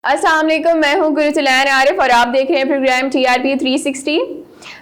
अस्सलाम वालेकुम, मैं हूं गुरुतुलैन आरिफ और आप देख रहे हैं प्रोग्राम TRP 360।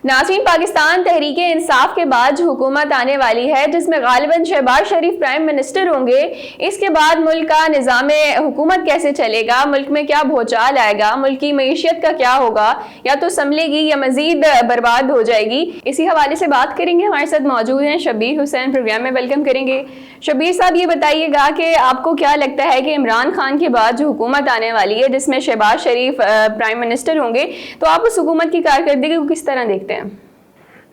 नाज़रीन, पाकिस्तान तहरीके इंसाफ के बाद जो हुकूमत आने वाली है जिसमें गालिबन शहबाज शरीफ प्राइम मिनिस्टर होंगे, इसके बाद मुल्क का निज़ाम हुकूमत कैसे चलेगा, मुल्क में क्या भूचाल आएगा, मुल्क की मईशत का क्या होगा, या तो संभलेगी या मजीद बर्बाद हो जाएगी। इसी हवाले से बात करेंगे। हमारे साथ मौजूद हैं शब्बीर हुसैन, प्रोग्राम में वेलकम करेंगे। शब्बीर साहब, ये बताइएगा कि आपको क्या लगता है कि इमरान खान के बाद जो हुकूमत आने वाली है जिसमें शहबाज शरीफ प्राइम मिनिस्टर होंगे, तो आप उस हुकूमत की कारकर्दगी को किस तरह देखते हैं?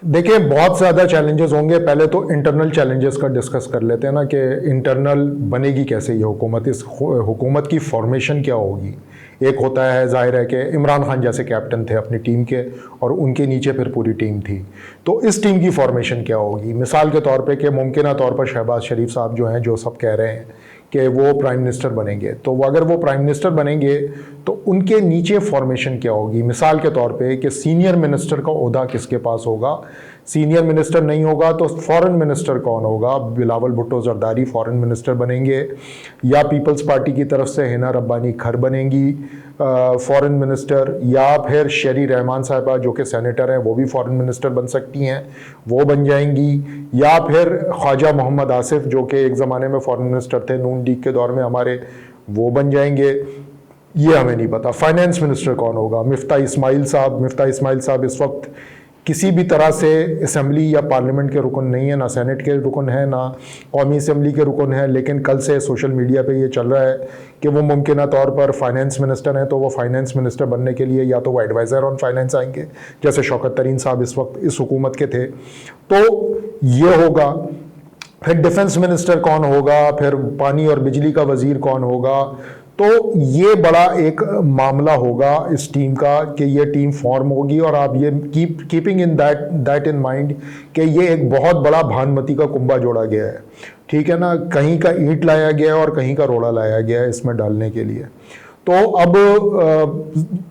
देखिए, बहुत ज़्यादा चैलेंजेस होंगे। पहले तो इंटरनल चैलेंजेस का डिस्कस कर लेते हैं ना, कि इंटरनल बनेगी कैसे ये हुकूमत, इस हुकूमत की फॉर्मेशन क्या होगी। एक होता है, जाहिर है कि इमरान खान जैसे कैप्टन थे अपनी टीम के और उनके नीचे फिर पूरी टीम थी, तो इस टीम की फॉर्मेशन क्या होगी। मिसाल के तौर पे कि मुमकिन तौर पर शहबाज शरीफ साहब जो हैं, जो सब कह रहे हैं कि वो प्राइम मिनिस्टर बनेंगे, तो अगर वो प्राइम मिनिस्टर बनेंगे तो उनके नीचे फॉर्मेशन क्या होगी। मिसाल के तौर पे कि सीनियर मिनिस्टर का ओहदा किसके पास होगा। सीनियर मिनिस्टर नहीं होगा तो फॉरेन मिनिस्टर कौन होगा। बिलावल भुट्टो जरदारी फॉरेन मिनिस्टर बनेंगे, या पीपल्स पार्टी की तरफ से हिना रब्बानी खर बनेंगी फॉरेन मिनिस्टर, या फिर शेरी रहमान साहिबा जो कि सेनेटर हैं वो भी फॉरेन मिनिस्टर बन सकती हैं, वो बन जाएंगी, या फिर ख्वाजा मोहम्मद आसिफ जो कि एक ज़माने में फॉरेन मिनिस्टर थे नून लीग के दौर में हमारे, वो बन जाएंगे। ये हमें नहीं पता। फाइनेंस मिनिस्टर कौन होगा। मिफ्ता इस्माइल साहब इस वक्त किसी भी तरह से असेंबली या पार्लियामेंट के रुकन नहीं है, ना सेनेट के रुकन है, ना कौमी असेंबली के रुकन है, लेकिन कल से सोशल मीडिया पे ये चल रहा है कि वो मुमकिन तौर पर फाइनेंस मिनिस्टर हैं, तो वो फाइनेंस मिनिस्टर बनने के लिए या तो वो एडवाइज़र ऑन फाइनेंस आएंगे, जैसे शौकत तरीन साहब इस वक्त इस हुकूमत के थे, तो ये होगा। फिर डिफेंस मिनिस्टर कौन होगा, फिर पानी और बिजली का वज़ीर कौन होगा। तो ये बड़ा एक मामला होगा इस टीम का कि ये टीम फॉर्म होगी, और आप ये keeping in that in mind कि ये एक बहुत बड़ा भानुमती का कुंभा जोड़ा गया है, ठीक है ना। कहीं का ईंट लाया गया है और कहीं का रोड़ा लाया गया है इसमें डालने के लिए। तो अब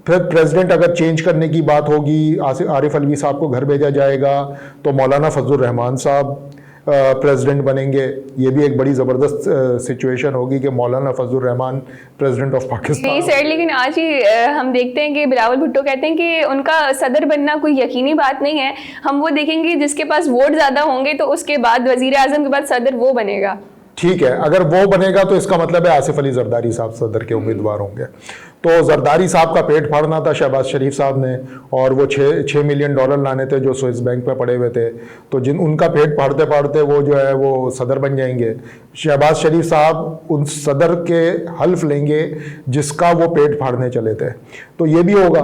फिर प्रेसिडेंट अगर चेंज करने की बात होगी, आरिफ अलवी साहब को घर भेजा जाएगा, तो मौलाना फजलुर रहमान साहब प्रेसिडेंट बनेंगे। ये भी एक बड़ी ज़बरदस्त सिचुएशन होगी कि मौलाना Fazlur Rahman president of Pakistan. Sir, लेकिन आज ही हम देखते हैं कि बिलावल भुट्टो कहते हैं कि उनका सदर बनना कोई यकीनी बात नहीं है। हम वो देखेंगे जिसके पास वोट ज़्यादा होंगे, तो उसके बाद वजीर आजम के बाद सदर वो बनेगा। ठीक है, अगर वो बनेगा तो इसका मतलब है आसिफ अली जरदारी साहब सदर के उम्मीदवार होंगे। तो जरदारी साहब का पेट फाड़ना था शहबाज शरीफ साहब ने, और वो $6 मिलियन लाने थे जो स्विस बैंक पे पड़े हुए थे, तो जिन उनका पेट फाड़ते फाड़ते वो जो है वो सदर बन जाएंगे। शहबाज शरीफ साहब उन सदर के हल्फ लेंगे जिसका वो पेट फाड़ने चले थे, तो ये भी होगा।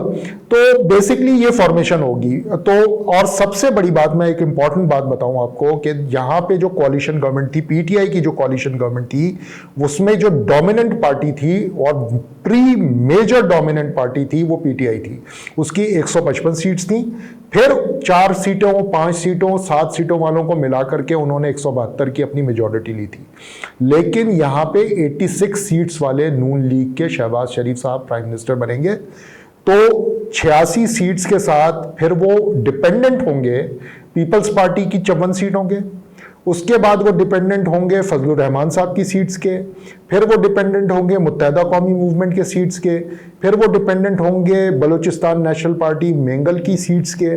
तो बेसिकली ये फॉर्मेशन होगी। तो और सबसे बड़ी बात, मैं एक इम्पॉर्टेंट बात बताऊं आपको कि यहाँ पे जो कॉलिशन गवर्नमेंट थी, पीटीआई की जो कॉलिशन गवर्नमेंट थी, उसमें जो डोमिनेंट पार्टी थी और प्री मेजर डोमिनेंट पार्टी थी वो पीटीआई थी। उसकी 155 सीट्स थी, फिर 4 सीटों 5 सीटों 7 सीटों वालों को मिलाकर के उन्होंने 172 की अपनी मेजॉरिटी ली थी। लेकिन यहाँ पे 86 सीट्स वाले नून लीग के शहबाज शरीफ साहब प्राइम मिनिस्टर बनेंगे, तो 86 सीट्स के साथ फिर वो डिपेंडेंट होंगे पीपल्स पार्टी की 54 सीटों के, उसके बाद वो डिपेंडेंट होंगे फजलुर रहमान साहब की सीट्स के, फिर वो डिपेंडेंट होंगे मुत्तहदा कौमी मूवमेंट के सीट्स के, फिर वो डिपेंडेंट होंगे बलूचिस्तान नेशनल पार्टी मेंगल की सीट्स के,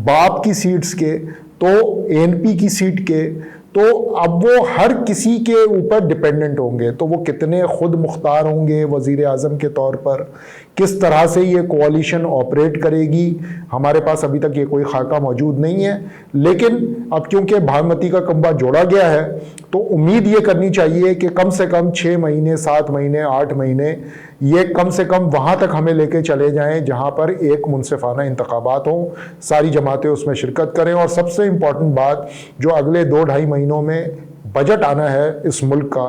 बाप की सीट्स के, तो एनपी की सीट के। तो अब वो हर किसी के ऊपर डिपेंडेंट होंगे, तो वो कितने खुद मुख्तार होंगे वज़ीर आज़म के तौर पर, किस तरह से ये कोalition ऑपरेट करेगी, हमारे पास अभी तक ये कोई खाका मौजूद नहीं है। लेकिन अब क्योंकि भानुमती का कुंभा जोड़ा गया है, तो उम्मीद ये करनी चाहिए कि कम से कम 6 महीने 7 महीने 8 महीने ये कम से कम वहाँ तक हमें लेके चले जाएं जहाँ पर एक मुनसिफाना इंतखाबात हों, सारी जमातें उसमें शिरकत करें, और सबसे इम्पॉर्टेंट बात, जो अगले 2-2.5 महीनों में बजट आना है इस मुल्क का,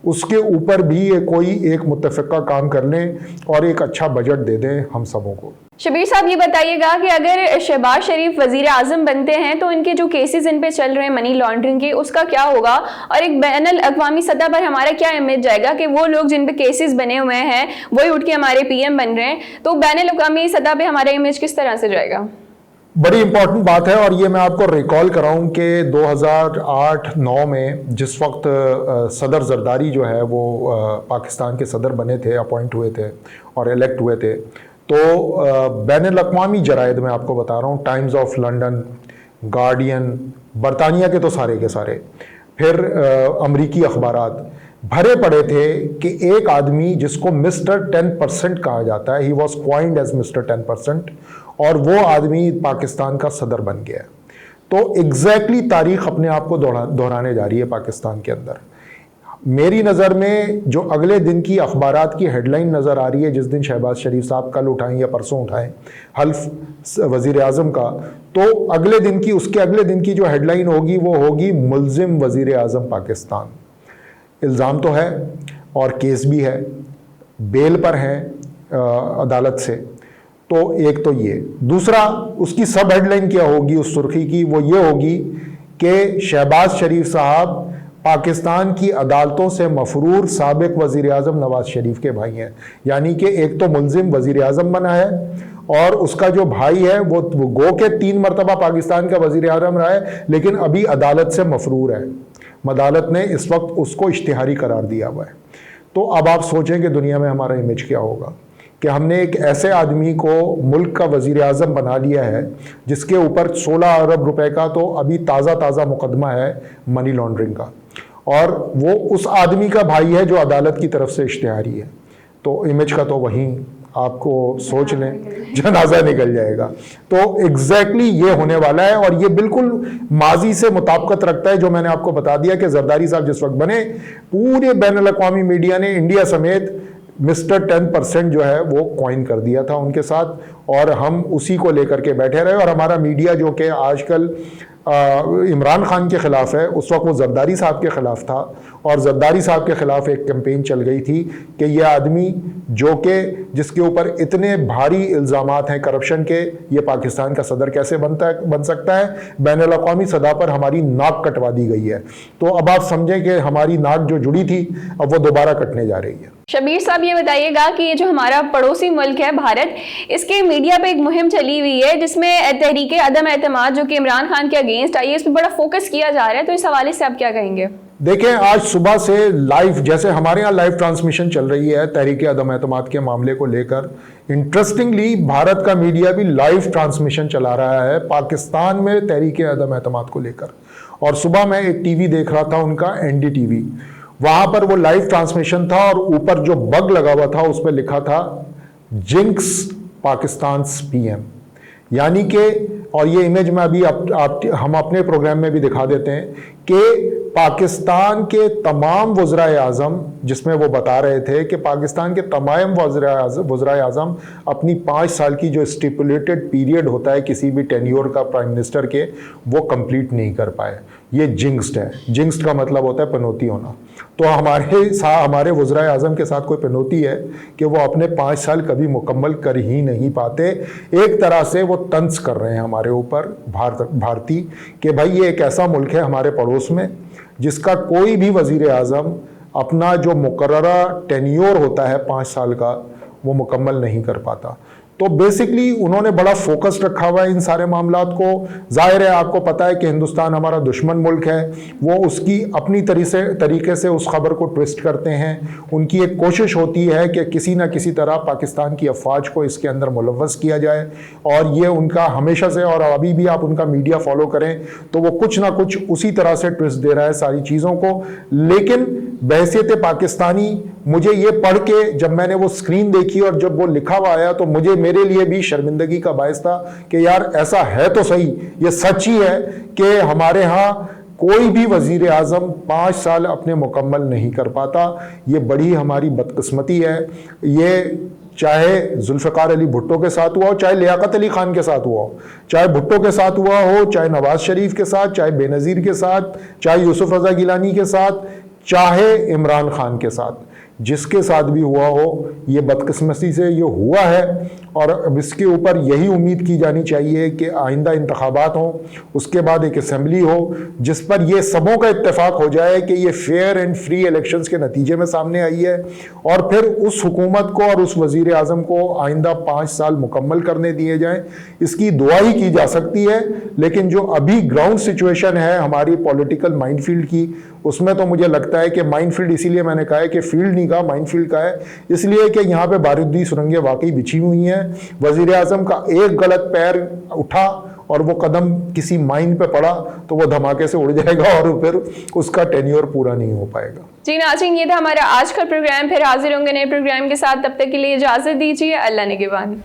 उसके ऊपर भी ये कोई एक मुत्तफ़िका काम कर लें और एक अच्छा बजट दे दें हम सबों को। शबीर साहब, ये बताइएगा कि अगर शहबाज शरीफ वजीर आजम बनते हैं तो इनके जो केसेस इन पे चल रहे हैं मनी लॉन्ड्रिंग के, उसका क्या होगा, और एक बैनुल अक़वामी सतह पर हमारा क्या इमेज जाएगा कि वो लोग जिन पे केसेस बने हुए हैं वही उठ के हमारे पीएम बन रहे हैं, तो बैनुल अक़वामी सतह पे हमारा इमेज किस तरह से जाएगा? बड़ी इंपॉर्टेंट बात है, और ये मैं आपको रिकॉल कराऊं कि 2008-9 में जिस वक्त सदर जरदारी जो है वो पाकिस्तान के सदर बने थे, अपॉइंट हुए थे और इलेक्ट हुए थे, तो बैनुल-अक़वामी जराइद में आपको बता रहा हूँ, टाइम्स ऑफ लंदन, गार्डियन, बरतानिया के तो सारे के सारे, फिर अमरीकी अखबारात भरे पड़े थे कि एक आदमी जिसको मिस्टर 10% कहा जाता है, he was coined as mister 10%, और वो आदमी पाकिस्तान का सदर बन गया। तो एग्जैक्टली तारीख अपने आप को दोहराने जा रही है पाकिस्तान के अंदर। मेरी नज़र में जो अगले दिन की अखबारात की हेडलाइन नज़र आ रही है, जिस दिन शहबाज शरीफ साहब कल उठाएं या परसों उठाएं हल्फ वज़ीर आज़म का, तो अगले दिन की, उसके अगले दिन की जो हेडलाइन होगी वो होगी मुल्ज़िम वज़ीर आज़म पाकिस्तान। इल्ज़ाम तो है और केस भी है, बेल पर हैं अदालत से। तो एक तो ये, दूसरा उसकी सब हेडलाइन क्या होगी उस सुर्खी की, वो ये होगी कि शहबाज शरीफ साहब पाकिस्तान की अदालतों से मफरूर साबिक वज़ीर आज़म नवाज शरीफ के भाई हैं। यानी कि एक तो मुल्ज़िम वज़ीर आज़म बना है और उसका जो भाई है वो गो के 3 मरतबा पाकिस्तान का वज़ीर आज़म रहा है, लेकिन अभी अदालत से मफरूर है। अदालत ने इस वक्त उसको इश्तिहारी करार दिया हुआ है। तो अब आप सोचें कि दुनिया में हमारा इमेज क्या होगा कि हमने एक ऐसे आदमी को मुल्क का वज़ीर आज़म बना लिया है जिसके ऊपर 16 अरब रुपए का तो अभी ताज़ा मुकदमा है मनी लॉन्ड्रिंग का, और वो उस आदमी का भाई है जो अदालत की तरफ से इश्तिहारी है। तो इमेज का तो वहीं आपको सोच लें, जनाजा निकल जाएगा। तो एग्जैक्टली ये होने वाला है, और ये बिल्कुल माजी से मुताबिकत रखता है जो मैंने आपको बता दिया कि जरदारी साहब जिस वक्त बने, पूरे बैनुल-अक़वामी मीडिया ने इंडिया समेत मिस्टर 10% जो है वो कॉइन कर दिया था उनके साथ, और हम उसी को लेकर के बैठे रहे। और हमारा मीडिया जो कि आजकल इमरान खान के ख़िलाफ़ है, उस वक्त वो जरदारी साहब के ख़िलाफ़ था, और जरदारी साहब के ख़िलाफ़ एक कैंपेन चल गई थी कि ये आदमी जो कि जिसके ऊपर इतने भारी इल्ज़ामात हैं करप्शन के, ये पाकिस्तान का सदर कैसे बन सकता है। बैनुल-अक़वामी सतह पर हमारी नाक कटवा दी गई है। तो अब आप समझें कि हमारी नाक जो जुड़ी थी अब वो दोबारा कटने जा रही है। शबीर साहब, ये बताइएगा कि ये जो हमारा पड़ोसी मुल्क है भारत, इसके मीडिया पे एक मुहिम चली हुई है जिसमें तहरीके अदम एतमाद जो कि इमरान खान के अगेंस्ट आई है, इस पर बड़ा फोकस किया जा रहा है। तो इस हवाले से आप क्या कहेंगे? देखें, आज सुबह से लाइव, जैसे हमारे यहाँ लाइव ट्रांसमिशन चल रही है तहरीके अदम एतमाद के मामले को लेकर, इंटरेस्टिंगली भारत का मीडिया भी लाइव ट्रांसमिशन चला रहा है पाकिस्तान में तहरीके अदम एतमाद को लेकर। और सुबह मैं एक टीवी देख रहा था उनका, NDTV, वहां पर वो लाइव ट्रांसमिशन था और ऊपर जो बग लगा हुआ था उस पर लिखा था जिंक्स पाकिस्तान PM, यानी कि, और ये इमेज में अभी हम अपने प्रोग्राम में भी दिखा देते हैं कि पाकिस्तान के तमाम वज़राए आज़म, जिसमें वो बता रहे थे कि पाकिस्तान के तमाम वज़राए आज़म अपनी 5 साल की जो स्टिपुलेटेड पीरियड होता है किसी भी टेन्योर का प्राइम मिनिस्टर के, वो कंप्लीट नहीं कर पाए। ये जिंक्स्ड है। जिंक्स्ड का मतलब होता है पनौती होना। तो हमारे वज़राए आज़म के साथ कोई पनौती है कि वो अपने 5 साल कभी मुकम्मल कर ही नहीं पाते। एक तरह से वो तंज कर रहे हैं हमारे ऊपर भारतीय कि भाई ये एक ऐसा मुल्क है हमारे पड़ोस में जिसका कोई भी वज़ीर आज़म अपना जो मुकर्ररा टेन्योर होता है 5 साल का वो मुकम्मल नहीं कर पाता। तो बेसिकली उन्होंने बड़ा फोकस रखा हुआ है इन सारे मामलात को। जाहिर है, आपको पता है कि हिंदुस्तान हमारा दुश्मन मुल्क है, वो उसकी अपनी तरीके से उस खबर को ट्विस्ट करते हैं। उनकी एक कोशिश होती है कि किसी ना किसी तरह पाकिस्तान की अफवाज को इसके अंदर मुलव्वस किया जाए, और ये उनका हमेशा से, और अभी भी आप उनका मीडिया फॉलो करें तो वो कुछ ना कुछ उसी तरह से ट्विस्ट दे रहा है सारी चीज़ों को। लेकिन बहैसियत पाकिस्तानी, मुझे ये पढ़ के जब मैंने वो स्क्रीन देखी और जब वो लिखा हुआ आया तो मेरे लिए भी शर्मिंदगी का बायस था कि यार ऐसा है तो सही, ये सच ही है कि हमारे यहाँ कोई भी वजीर आज़म 5 साल अपने मुकम्मल नहीं कर पाता। ये बड़ी हमारी बदकिस्मती है। ये चाहे जुल्फ़िकार अली भुट्टो के साथ हुआ हो, चाहे लियाकत अली खान के साथ हुआ हो, चाहे भुट्टो के साथ हुआ हो, चाहे नवाज शरीफ के साथ, चाहे बेनज़ीर के साथ, चाहे यूसुफ रज़ा गिलानी के साथ, चाहे इमरान खान के साथ। जिसके साथ भी हुआ हो, ये बदकिस्मती से ये हुआ है और अब इसके ऊपर यही उम्मीद की जानी चाहिए कि आइंदा इंतखाबात हों, उसके बाद एक असेंबली हो जिस पर ये सबों का इत्तेफाक हो जाए कि ये फेयर एंड फ्री इलेक्शंस के नतीजे में सामने आई है, और फिर उस हुकूमत को और उस वज़ीर आज़म को आइंदा 5 साल मुकम्मल करने दिए जाएं। इसकी दुआ ही की जा सकती है, लेकिन जो अभी ग्राउंड सिचुएशन है हमारी पॉलिटिकल माइनफील्ड की, उसमें तो मुझे लगता है कि माइनफील्ड, इसीलिए मैंने कहा है कि फील्ड नहीं कहा, माइनफील्ड का है, इसलिए कि यहाँ पे बारूदी सुरंगें वाकई बिछी हुई हैं। वज़ीर आज़म का एक गलत पैर उठा और वो कदम किसी माइन पे पड़ा तो वो धमाके से उड़ जाएगा और फिर उसका टेन्योर पूरा नहीं हो पाएगा। जी नाज़रीन, ये था हमारा आज का प्रोग्राम। फिर हाजिर होंगे नए प्रोग्राम के साथ, तब तक के लिए इजाजत दीजिए। अल्लाह निगहबान।